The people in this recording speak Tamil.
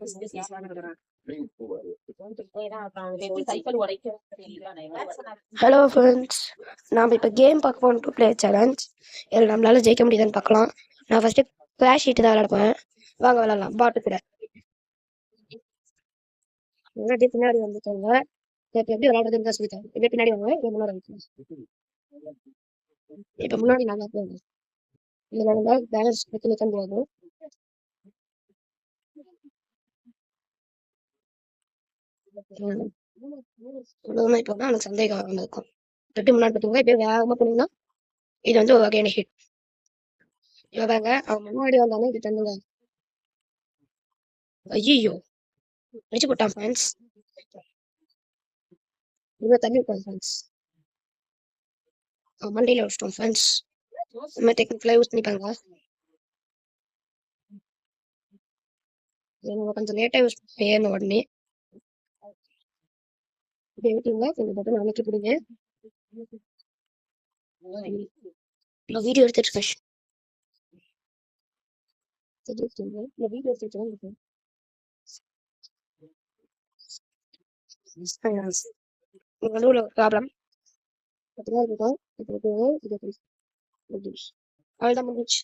ஹலோ ஃப்ரெண்ட்ஸ், நாம் இப்போ கேம் பார்க்க போகிறோம். 2 பிளேயர் சேலஞ்ச். இதில் நம்மளால ஜெயிக்க முடியுதான்னு பார்க்கலாம். நான் ஃபஸ்ட்டு கிளாஷ் ஷீட்டு தான் விளையாடுவேன். வாங்க விளாட்லாம். பாட்டு கூட முன்னாடி பின்னாடி வந்துட்டாங்க. இப்போ எப்படி விளாடுறதுன்னு தான் சொல்லிட்டாங்க. எப்படி பின்னாடி வாங்க, இப்போ முன்னாடி வந்து இப்போ முன்னாடி நல்லா போகுது. இதில் நடந்தால் பேலன்ஸ் பற்றி நிற்க முடியாது. அவ்வளோதான். இப்போ தான் எனக்கு சந்தேகம் வந்திருக்கும். எப்படி முன்னாடி பார்த்துக்கோங்க. இப்போ வேகமாக போனீங்கன்னா இது வந்து ஒரு வகையான ஹிட். இப்போ பாருங்க, அவன் முன்னாடி வந்தாலும் இது தந்துங்க. ஐயோ, அடிச்சு போட்டான் ஃப்ரெண்ட்ஸ். இவ்வளோ தள்ளி விட்டான் ஃப்ரெண்ட்ஸ். அவன் மண்டையில் வச்சிட்டோம் ஃப்ரெண்ட்ஸ். இந்த மாதிரி டெக்னிக்கலாக யூஸ் பண்ணிப்பாங்க. இவங்க கொஞ்சம் லேட்டாக யூஸ் பண்ண உடனே இப்போ விட்டீங்களா, கொஞ்சம் பட்டன் அமைக்க பிடிங்க. நான் வீடியோ எடுத்துட்டு இருக்கேன். இந்த வீடியோ எடுத்துட்டு இருக்கேன். நடுவில் ஒரு ப்ராப்ளம் பார்த்தீங்கன்னா இருக்கும். இப்போ அவ்வளோதான் முடிஞ்சிச்சு.